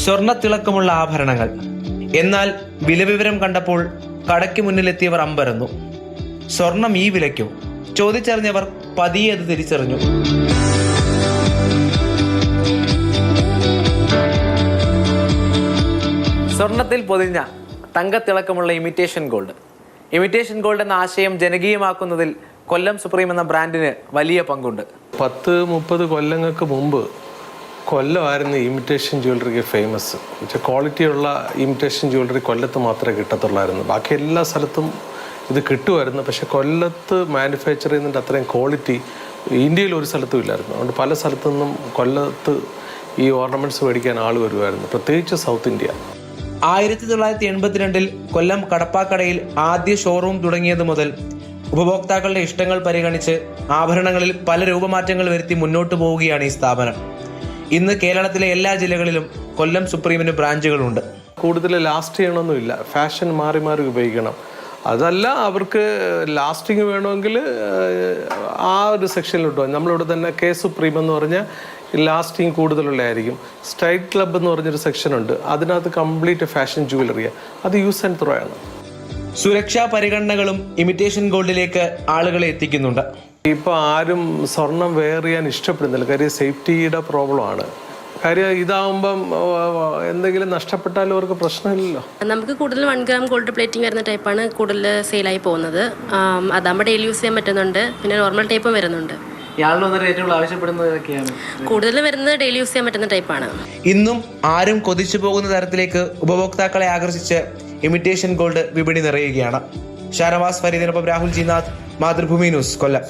സ്വർണ്ണത്തിളക്കമുള്ള ആഭരണങ്ങൾ. എന്നാൽ വിലവിവരം കണ്ടപ്പോൾ കടയ്ക്ക് മുന്നിലെത്തിയവർ അമ്പരന്നു. സ്വർണം ഈ വിലയ്ക്കോ? ചോദിച്ചറിഞ്ഞവർ പതിയെ അത് തിരിച്ചറിഞ്ഞു. സ്വർണത്തിൽ പൊതിഞ്ഞ തങ്കത്തിളക്കമുള്ള ഇമിറ്റേഷൻ ഗോൾഡ്. ഇമിറ്റേഷൻ ഗോൾഡ് എന്ന ആശയം ജനകീയമാക്കുന്നതിൽ കൊല്ലം സുപ്രീം എന്ന ബ്രാൻഡിന് വലിയ പങ്കുണ്ട്. 10-30 കൊല്ലങ്ങൾക്ക് മുമ്പ് കൊല്ലമായിരുന്നു ഇമിറ്റേഷൻ ജ്വല്ലറിക്ക് ഫേമസ്. ക്വാളിറ്റിയുള്ള ഇമിറ്റേഷൻ ജ്വല്ലറി കൊല്ലത്ത് മാത്രമേ കിട്ടത്തുള്ളായിരുന്നു. ബാക്കി എല്ലാ സ്ഥലത്തും ഇത് കിട്ടുമായിരുന്നു. പക്ഷെ കൊല്ലത്ത് മാനുഫാക്ചർ ചെയ്യുന്നതിൻ്റെ അത്രയും ക്വാളിറ്റി ഇന്ത്യയിൽ ഒരു സ്ഥലത്തും ഇല്ലായിരുന്നു. അതുകൊണ്ട് പല സ്ഥലത്തു നിന്നും കൊല്ലത്ത് ഈ ഓർണമെൻറ്റ്സ് മേടിക്കാൻ ആൾ വരുമായിരുന്നു, പ്രത്യേകിച്ച് സൗത്ത് ഇന്ത്യ. 1982 കൊല്ലം കടപ്പാക്കടയിൽ ആദ്യ ഷോറൂം തുടങ്ങിയത് മുതൽ ഉപഭോക്താക്കളുടെ ഇഷ്ടങ്ങൾ പരിഗണിച്ച് ആഭരണങ്ങളിൽ പല രൂപമാറ്റങ്ങൾ വരുത്തി മുന്നോട്ട് പോവുകയാണ് ഈ സ്ഥാപനം. ഇന്ന് കേരളത്തിലെ എല്ലാ ജില്ലകളിലും കൊല്ലം സുപ്രീമിന് ബ്രാഞ്ചുകളുണ്ട്. കൂടുതൽ ലാസ്റ്റ് ചെയ്യണമെന്നില്ല, ഫാഷൻ മാറി മാറി ഉപയോഗിക്കണം. അതല്ല, അവർക്ക് ലാസ്റ്റിങ് വേണമെങ്കിൽ ആ ഒരു സെക്ഷനിലോട്ട് പോകും. നമ്മളിവിടെ തന്നെ കെ സുപ്രീം എന്ന് പറഞ്ഞാൽ ലാസ്റ്റിങ് കൂടുതലുള്ളതായിരിക്കും. സ്റ്റൈൽ ക്ലബ് എന്ന് പറഞ്ഞൊരു സെക്ഷനുണ്ട്, അതിനകത്ത് കംപ്ലീറ്റ് ഫാഷൻ ജ്വല്ലറിയാണ്. അത് യൂസ് ആൻഡ് ത്രോ ആണ്. സുരക്ഷാ പരിഗണനകളും ഇമിറ്റേഷൻ ഗോൾഡിലേക്ക് ആളുകളെ എത്തിക്കുന്നുണ്ട്. ഇപ്പോൾ ആരും സ്വർണം വെയർ ചെയ്യാൻ ഇഷ്ടപ്പെടുന്നില്ല, കാര്യം സേഫ്റ്റിയുടെ പ്രോബ്ലമാണ്. കാര്യം ഇതാവുമ്പം എന്തെങ്കിലും നഷ്ടപ്പെട്ടാലും അവർക്ക് പ്രശ്നമില്ലല്ലോ. നമുക്ക് കൂടുതൽ 1 ഗ്രാം ഗോൾഡ് പ്ലേറ്റിംഗ് വരുന്ന ടൈപ്പാണ് കൂടുതൽ സെയിലായി പോകുന്നത്. അതാകുമ്പോൾ ഡെയിലി യൂസ് ചെയ്യാൻ പറ്റുന്നുണ്ട്. പിന്നെ നോർമൽ ടൈപ്പും വരുന്നുണ്ട്. കൂടുതൽ വരുന്നത് ഡെയിലി യൂസ് ചെയ്യാൻ പറ്റുന്ന ടൈപ്പാണ്. ഇന്നും ആരും കൊതിച്ചു പോകുന്ന തരത്തിലേക്ക് ഉപഭോക്താക്കളെ ആകർഷിച്ച് ഇമിറ്റേഷൻ ഗോൾഡ് വിപണി നിറയുകയാണ്. ഷാനവാസ് ഫരീദിനൊപ്പം രാഹുൽ ജിനാഥ്, മാതൃഭൂമി ന്യൂസ്, കൊല്ലം.